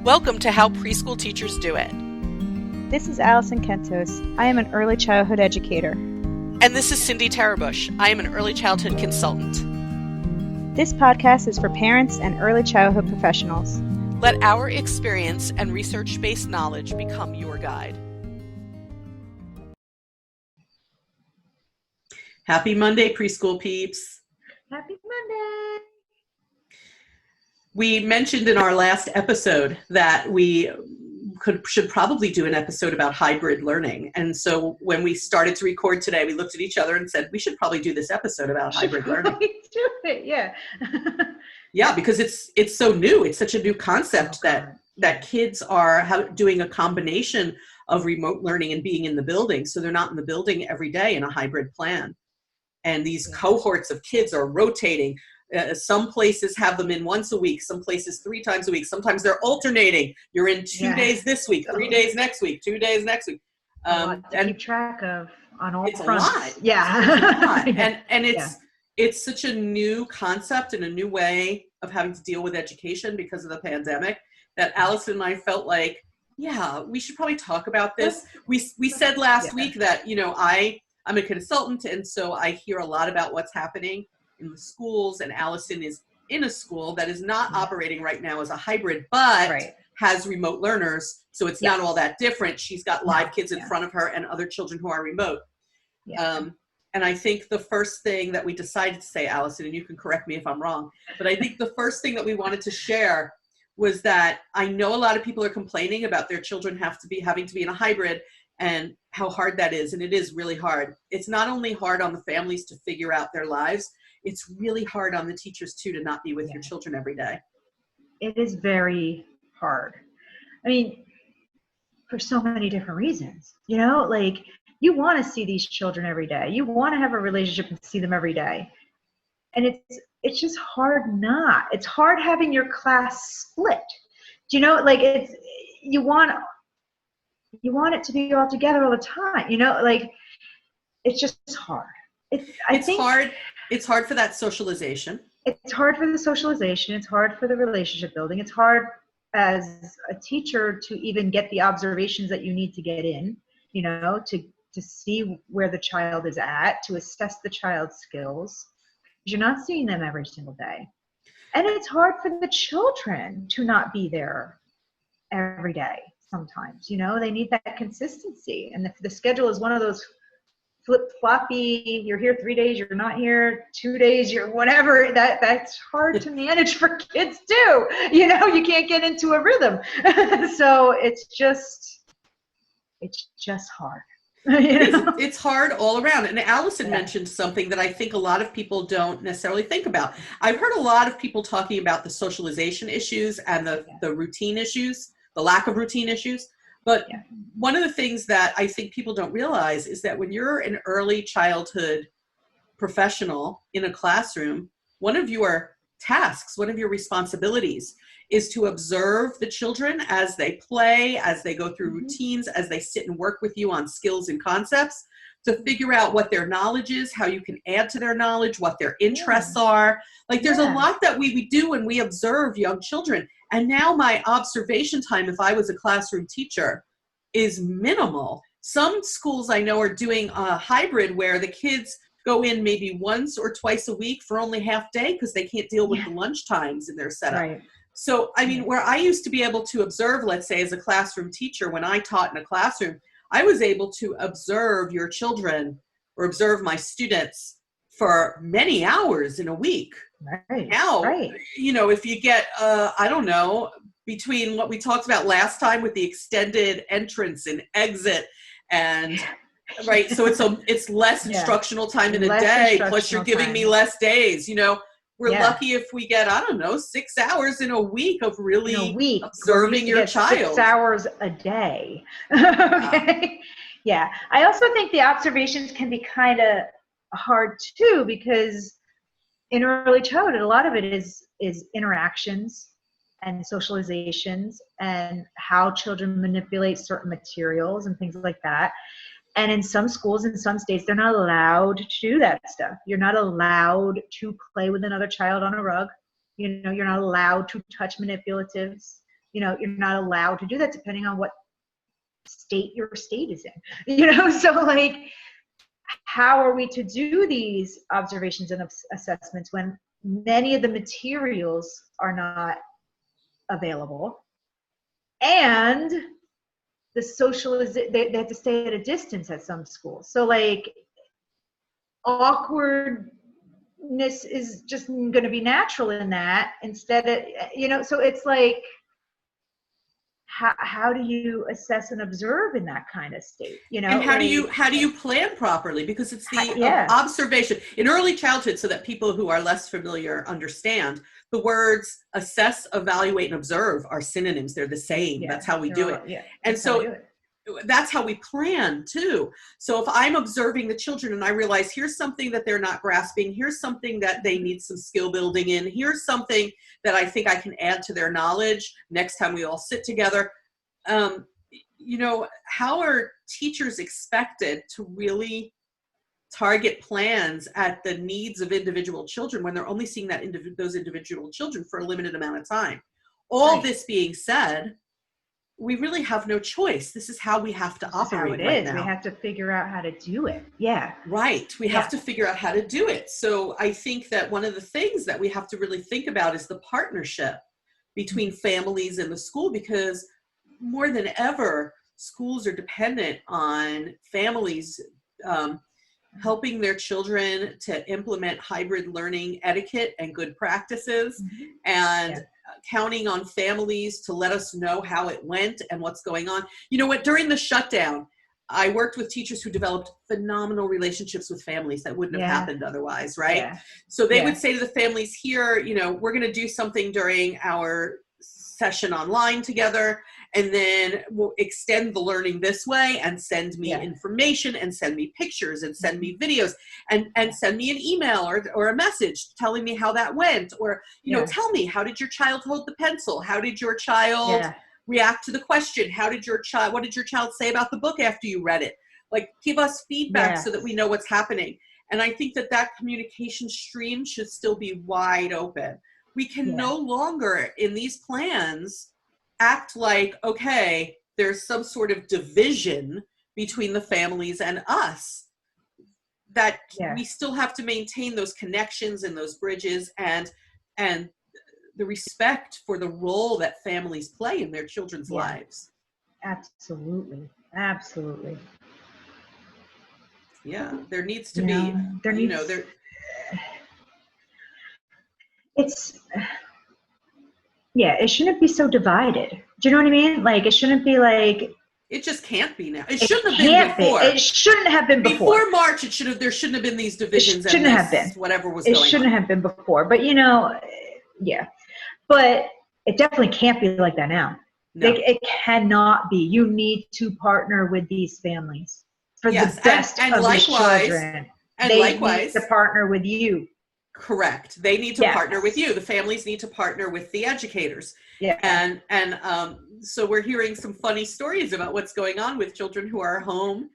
Welcome to How Preschool Teachers Do It. This is Alison Kentos. I am an early childhood educator. And this is Cindy Tarabush. I am an early childhood consultant. This podcast is for parents and early childhood professionals. Let our experience and research-based knowledge become your guide. Happy Monday, preschool peeps. Happy Monday. We mentioned in our last episode that we should probably do an episode about hybrid learning. And so when we started to record today, we looked at each other and said, we should probably do this episode about hybrid learning. Do it, yeah. Yeah, because it's so new. It's such a new concept that kids are doing a combination of remote learning and being in the building. So they're not in the building every day in a hybrid plan. And these cohorts of kids are rotating. Some places have them in once a week, some places 3 times a week. Sometimes they're alternating. You're in 2 days this week, 3 days next week, 2 days next week. And keep track of on all it's fronts. A lot. Yeah. It's a lot. And it's such a new concept and a new way of having to deal with education because of the pandemic that Alison and I felt like, we should probably talk about this. We said last week that, I'm a consultant, and so I hear a lot about what's happening in the schools, and Alison is in a school that is not operating right now as a hybrid, but has remote learners, so it's not all that different. She's got live kids in front of her and other children who are remote. And I think the first thing that we decided to say, Alison, and you can correct me if I'm wrong, but I think the first thing that we wanted to share was that I know a lot of people are complaining about their children having to be in a hybrid and how hard that is, and it is really hard. It's not only hard on the families to figure out their lives, it's really hard on the teachers too to not be with your children every day. It is very hard. I mean, for so many different reasons, like you want to see these children every day. You want to have a relationship and see them every day. And it's just hard not. It's hard having your class split. You want it to be all together all the time, it's just hard. It's hard for that socialization. It's hard for the socialization. It's hard for the relationship building. It's hard as a teacher to even get the observations that you need to get in, to see where the child is at, to assess the child's skills. You're not seeing them every single day. And it's hard for the children to not be there every day sometimes. They need that consistency. And if the schedule is one of those flip-floppy, you're here 3 days, you're not here 2 days, you're whatever, that's hard to manage for kids too. You can't get into a rhythm. So it's just hard. It's hard all around. And Alison mentioned something that I think a lot of people don't necessarily think about. I've heard a lot of people talking about the socialization issues and the routine issues, the lack of routine issues. But one of the things that I think people don't realize is that when you're an early childhood professional in a classroom, one of your tasks, one of your responsibilities is to observe the children as they play, as they go through routines, as they sit and work with you on skills and concepts, to figure out what their knowledge is, how you can add to their knowledge, what their interests are. Like there's a lot that we do when we observe young children. And now my observation time, if I was a classroom teacher, is minimal. Some schools I know are doing a hybrid where the kids go in maybe once or twice a week for only half day because they can't deal with the lunch times in their setup. Right. So, I mean, where I used to be able to observe, let's say as a classroom teacher, when I taught in a classroom, I was able to observe your children or observe my students for many hours in a week. Right. Now, if you get, between what we talked about last time with the extended entrance and exit and so it's less instructional time in a day, plus you're giving me less days, we're lucky if we get, 6 hours in a week of really observing your child. 6 hours a day. Okay. Yeah. I also think the observations can be kind of hard too, because in early childhood, a lot of it is interactions and socializations and how children manipulate certain materials and things like that. And in some schools, in some states, they're not allowed to do that stuff. You're not allowed to play with another child on a rug. You're not allowed to touch manipulatives. you're not allowed to do that depending on what state your state is in, so like, how are we to do these observations and assessments when many of the materials are not available, and the they have to stay at a distance at some schools, so like awkwardness is just going to be natural in that instead of, so it's like, how do you assess and observe in that kind of state, and how do you plan properly, because it's the observation in early childhood, so that people who are less familiar understand the words assess, evaluate, and observe are synonyms. They're the same. That's how we do it. And so that's how we plan too. So if I'm observing the children and I realize here's something that they're not grasping, here's something that they need some skill building in, here's something that I think I can add to their knowledge next time we all sit together. How are teachers expected to really target plans at the needs of individual children when they're only seeing those individual children for a limited amount of time? All this being said, we really have no choice. This is how we have to operate right now. We have to figure out how to do it. Yeah. Right. We have to figure out how to do it. So I think that one of the things that we have to really think about is the partnership between families and the school, because more than ever, schools are dependent on families helping their children to implement hybrid learning etiquette and good practices, and counting on families to let us know how it went and what's going on. You know what, during the shutdown, I worked with teachers who developed phenomenal relationships with families that wouldn't have happened otherwise, right? Yeah. So they would say to the families here, we're going to do something during our session online together, and then we'll extend the learning this way and send me information and send me pictures and send me videos and send me an email or a message telling me how that went, or tell me, how did your child hold the pencil, how did your child react to the question, what did your child say about the book after you read it? Like, give us feedback so that we know what's happening. And I think that communication stream should still be wide open. We can no longer in these plans act like, okay, there's some sort of division between the families and us, that we still have to maintain those connections and those bridges and the respect for the role that families play in their children's lives. Absolutely. Yeah, there needs to be, it shouldn't be so divided. Do you know what I mean? Like, it shouldn't be like, it just can't be now. It shouldn't have been before. It shouldn't have been before. Before March, there shouldn't have been these divisions. It shouldn't have been. Whatever was going on. It shouldn't have been before. But, but it definitely can't be like that now. No. It cannot be. You need to partner with these families for the best of the children. And they need to partner with you. Correct. They need to partner with you. The families need to partner with the educators. Yeah. And so we're hearing some funny stories about what's going on with children who are home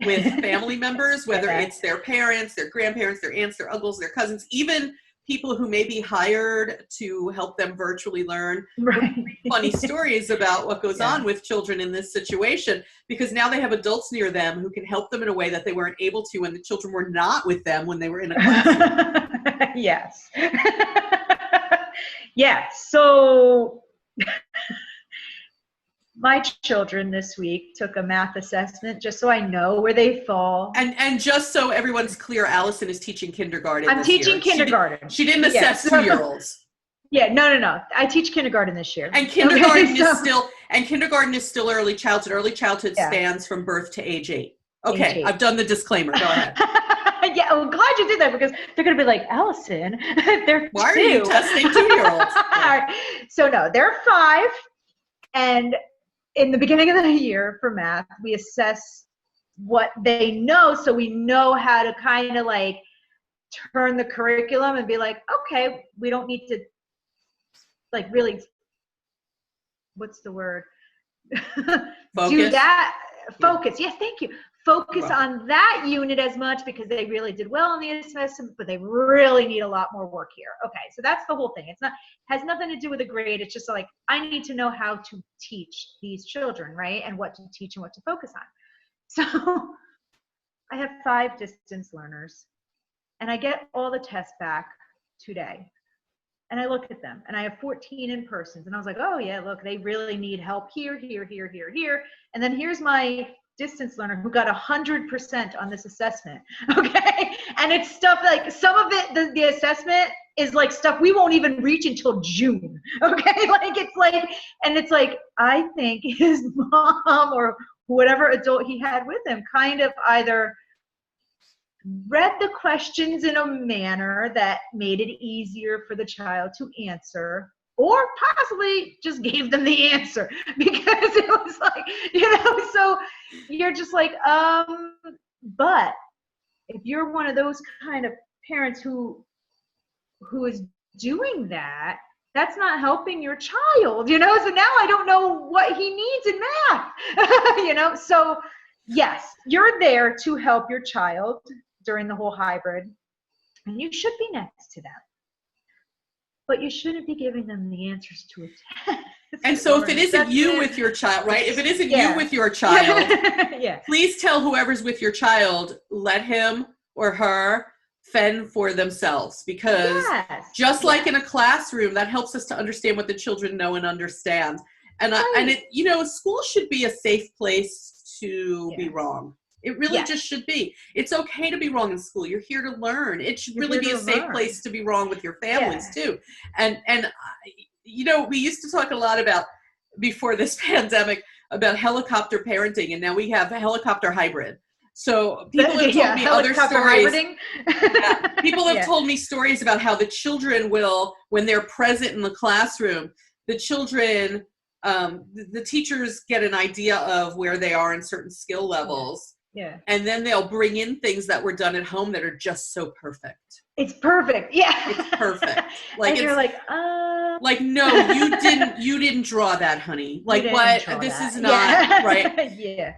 with family members, whether it's their parents, their grandparents, their aunts, their uncles, their cousins, even people who may be hired to help them virtually learn. Right. Funny stories about what goes on with children in this situation, because now they have adults near them who can help them in a way that they weren't able to when the children were not with them when they were in a classroom. Yes. So my children this week took a math assessment just so I know where they fall. And just so everyone's clear, Alison is teaching kindergarten. I'm teaching kindergarten. She didn't assess 2-year-olds. No. I teach kindergarten this year. And kindergarten is still early childhood. Early childhood spans from birth to age 8. Okay, age 8. I've done the disclaimer. Go ahead. I'm glad you did that, because they're going to be like, Alison, they're Why 2. Are you testing 2-year-olds? So no, they're 5. And in the beginning of the year for math, we assess what they know, so we know how to kind of like turn the curriculum and be like, okay, we don't need to like really, what's the word? Focus. Do that. Focus. Yes, thank you. focus Right. on that unit as much because they really did well in the assessment, but they really need a lot more work here. Okay, so that's the whole thing. It's not, has nothing to do with a grade. It's just like, I need to know how to teach these children, right? And what to teach and what to focus on. So I have 5 distance learners, and I get all the tests back today. And I look at them, and I have 14 in persons, and I was like, oh yeah, look, they really need help here, here, here, here, here. And then here's my distance learner who got 100% on this assessment. Okay, and it's stuff like, some of it, the assessment is like stuff we won't even reach until June. Okay, like it's like, and it's like, I think his mom or whatever adult he had with him kind of either read the questions in a manner that made it easier for the child to answer, or possibly just gave them the answer, because it was like, so you're just like, but if you're one of those kind of parents who is doing that, that's not helping your child, so now I don't know what he needs in math. So yes, you're there to help your child during the whole hybrid, and you should be next to them, but you shouldn't be giving them the answers to a test. And so if it isn't you with your child, right? If it isn't you with your child, yeah, please tell whoever's with your child, let him or her fend for themselves, because just like in a classroom, that helps us to understand what the children know and understand. And and it, school should be a safe place to be wrong. It really just should be. It's okay to be wrong in school. You're here to learn. It should really be a safe place to be wrong with your families too. And we used to talk a lot about, before this pandemic, about helicopter parenting, and now we have a helicopter hybrid. So people have told me other stories. People have told me stories about how the children will, when they're present in the classroom, the children, the teachers get an idea of where they are in certain skill levels. Yeah. And then they'll bring in things that were done at home that are just so perfect. It's perfect. Yeah. It's perfect. Like, and you're like, like, no, you didn't draw that, honey. Like, what? This is not right. Yeah.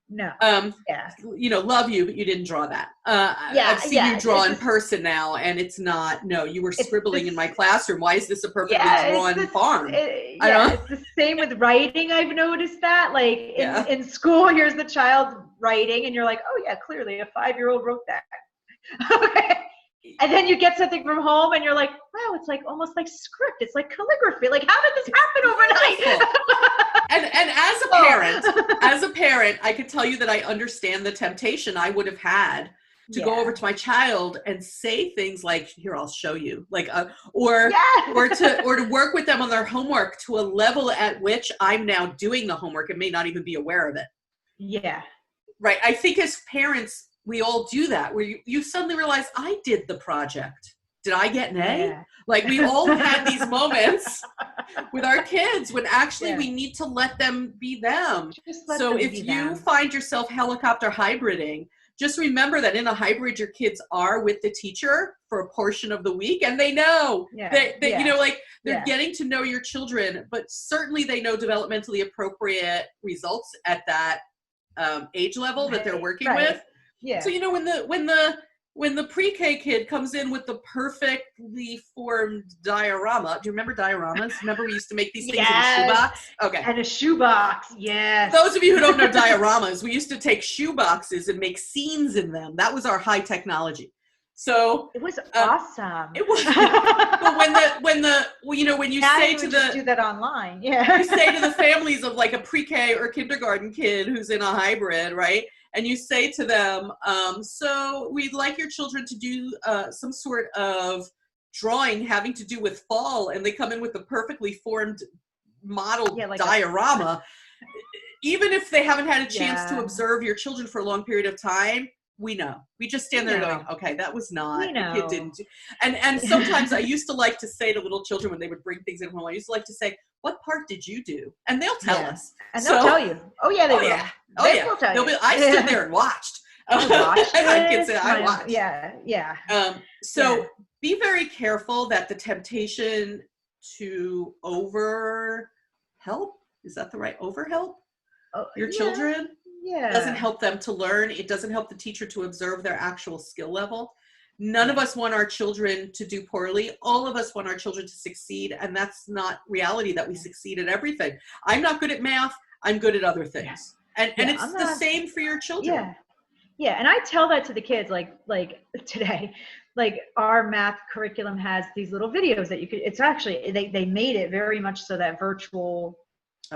No. Love you, but you didn't draw that. I've seen you draw in person now, and it's not. No, you were scribbling in my classroom. Why is this a perfectly drawn farm? It's the same with writing. I've noticed that. Like in school, here's the child writing, and you're like, oh yeah, clearly a 5-year-old wrote that. Okay. And then you get something from home, and you're like, wow, it's like almost like script. It's like calligraphy. Like, how did this happen overnight? And as a parent, I could tell you that I understand the temptation I would have had to go over to my child and say things like, "Here, I'll show you," like, or to work with them on their homework to a level at which I'm now doing the homework and may not even be aware of it. Yeah. Right. I think as parents, we all do that, where you suddenly realize, I did the project. Did I get an A? Yeah. Like, we all had these moments with our kids when actually we need to let them be them. So if you find yourself helicopter hybriding, just remember that in a hybrid, your kids are with the teacher for a portion of the week, and they know that they're getting to know your children, but certainly they know developmentally appropriate results at that age level that they're working with. Yeah. So when the pre-K kid comes in with the perfectly formed diorama, do you remember dioramas? Remember we used to make these things in a shoebox? Okay. And a shoebox, yes. Those of you who don't know dioramas, we used to take shoeboxes and make scenes in them. That was our high technology. So it was awesome. It was. But when you say to the, do that online, you say to the families of like a pre-K or kindergarten kid who's in a hybrid, right? And you say to them, so we'd like your children to do some sort of drawing having to do with fall, and they come in with a perfectly formed model diorama. Even if they haven't had a chance to observe your children for a long period of time, we know. We just stand there going, okay, that was not, the kid didn't do. And sometimes I used to like to say to little children when they would bring things in home, I used to like to say, what part did you do? And they'll tell us. And they'll tell you. Oh yeah, they will. Yeah. They will tell you. I stood there and watched. I can say I watched. Yeah. So be very careful that the temptation to overhelp, is that the right overhelp? Your children? Yeah. It doesn't help them to learn. It doesn't help the teacher to observe their actual skill level. None of us want our children to do poorly. All of us want our children to succeed. And that's not reality, that we succeed at everything. I'm not good at math. I'm good at other things. And it's the same for your children. Yeah. Yeah. And I tell that to the kids, like today, like our math curriculum has these little videos that you could, it's actually, they made it very much so that virtual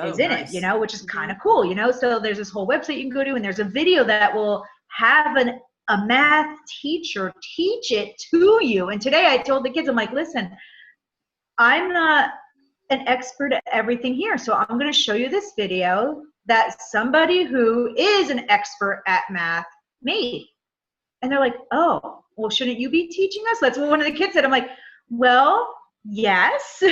is in it, you know, which is kind of cool, you know? So there's this whole website you can go to, and there's a video that will have a math teacher teach it to you. And today I told the kids, I'm like, listen, I'm not an expert at everything here. So I'm going to show you this video that somebody who is an expert at math made. And they're like, oh, well, shouldn't you be teaching us? That's what one of the kids said. I'm like, well, yes,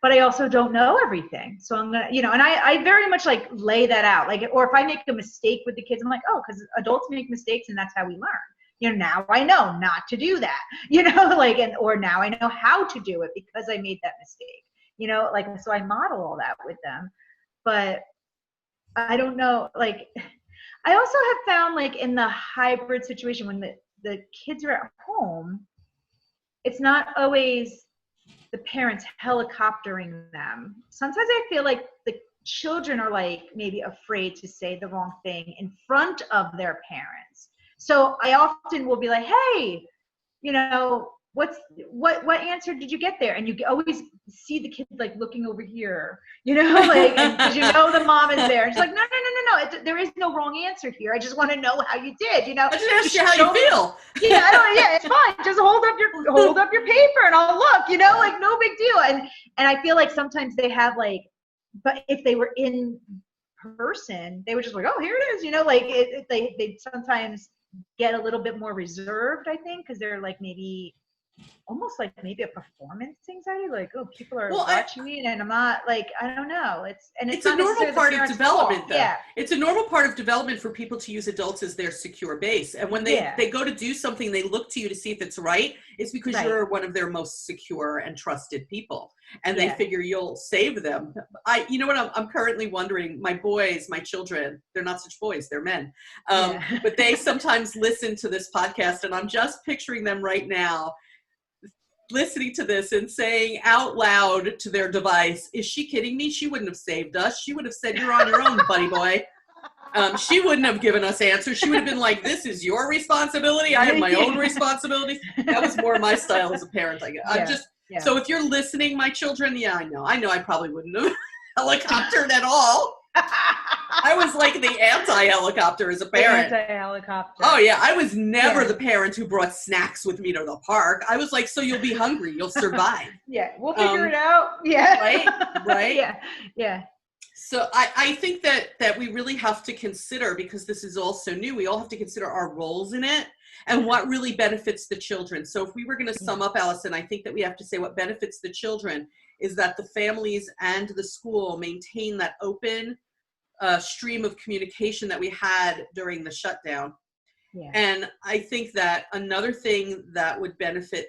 but I also don't know everything. So I'm going to, you know, and I very much like lay that out. Like, or if I make a mistake with the kids, I'm like, oh, because adults make mistakes and that's how we learn. You know, now I know not to do that, you know, like, or now I know how to do it because I made that mistake, you know, like, so I model all that with them. But I don't know, like, I also have found, like, in the hybrid situation when the kids are at home, it's not always the parents helicoptering them. Sometimes I feel like the children are like maybe afraid to say the wrong thing in front of their parents. So I often will be like, hey, you know, what answer did you get there? And you always see the kid like looking over here, you know, like, because you know the mom is there. And she's like, no, there is no wrong answer here. I just want to know how you did, you know. I just asked you how you feel. Yeah, it's fine. Just hold up your paper and I'll look, you know, like no big deal. And I feel like sometimes they have like, but if they were in person, they were just like, oh, here it is, you know, like they sometimes get a little bit more reserved, I think, because they're like maybe almost like maybe a performance anxiety, like, oh, people are watching me and I'm not, like, I don't know. It's a normal part of development, though. Yeah. It's a normal part of development for people to use adults as their secure base. And when they go to do something, they look to you to see if it's right. It's because you're one of their most secure and trusted people. And they figure you'll save them. You know what I'm currently wondering? My boys, my children, they're not such boys, they're men. But they sometimes listen to this podcast, and I'm just picturing them right now listening to this and saying out loud to their device, is she kidding me? She wouldn't have saved us. She would have said, you're on your own, buddy boy. She wouldn't have given us answers. She would have been like, this is your responsibility. I have my own responsibilities. That was more my style as a parent, I guess. So if you're listening, my children, I know I probably wouldn't have helicoptered at all. I was like the anti-helicopter as a parent. Anti-helicopter. Oh yeah, I was never the parent who brought snacks with me to the park. I was like, so you'll be hungry, you'll survive. Yeah, we'll figure it out. Yeah. Right. Yeah. So I think that we really have to consider, because this is all so new, we all have to consider our roles in it and what really benefits the children. So if we were going to sum up, Alison, I think that we have to say what benefits the children is that the families and the school maintain that open stream of communication that we had during the shutdown. Yeah. And I think that another thing that would benefit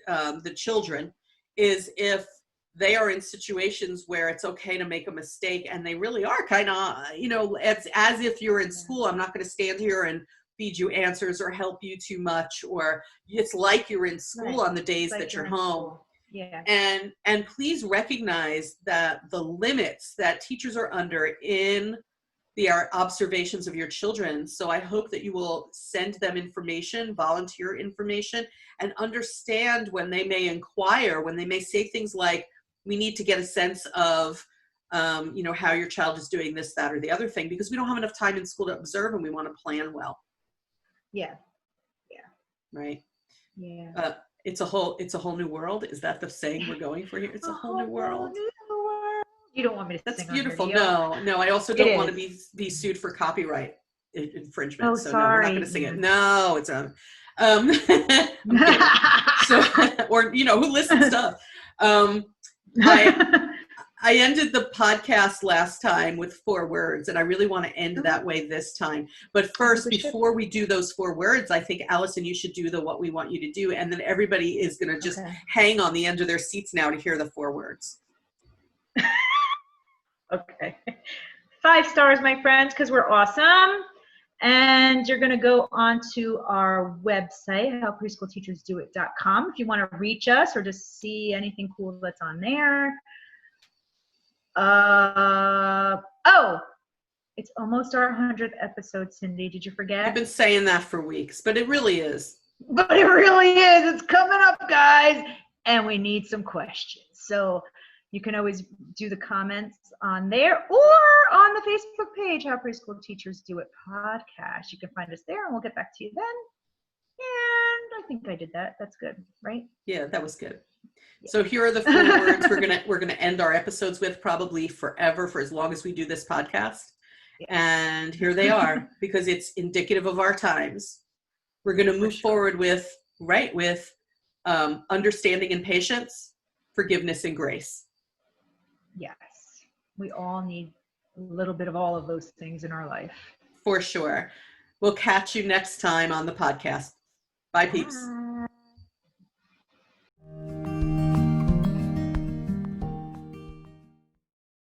the children is if they are in situations where it's okay to make a mistake, and they really are kind of, it's as if you're in school. I'm not going to stand here and feed you answers or help you too much, or it's like you're in school on the days that you're home. Yeah. And please recognize that the limits that teachers are under in the observations of your children. So I hope that you will send them information, volunteer information, and understand when they may inquire, when they may say things like, we need to get a sense of, how your child is doing this, that, or the other thing, because we don't have enough time in school to observe and we want to plan well. Yeah. Right. Yeah. It's a whole new world. Is that the saying we're going for here? It's a whole new world. You don't want me to That's sing beautiful. On your No. I also don't want to be sued for copyright infringement. Oh, so sorry. No, we're not going to sing it. No, it's I'm kidding. So, or who listens to stuff. I ended the podcast last time with 4 words, and I really want to end that way this time. But first, before we do those 4 words, I think, Alison, you should do what we want you to do, and then everybody is going to just hang on the end of their seats now to hear the 4 words. Okay. 5 stars, my friends, because we're awesome. And you're going to go onto our website, howpreschoolteachersdoit.com, if you want to reach us or just see anything cool that's on there. Oh, it's almost our 100th episode, Cindy. Did you forget? You've been saying that for weeks, but it really is. But it really is. It's coming up, guys. And we need some questions. So you can always do the comments on there or on the Facebook page, How Preschool Teachers Do It podcast. You can find us there and we'll get back to you then. And I think I did that. That's good, right? Yeah, that was good. Yeah. So here are the 4 words we're gonna end our episodes with, probably forever, for as long as we do this podcast. Yeah. And here they are, because it's indicative of our times. We're going to move forward with understanding and patience, forgiveness and grace. Yes. We all need a little bit of all of those things in our life. For sure. We'll catch you next time on the podcast. Bye, peeps. Bye.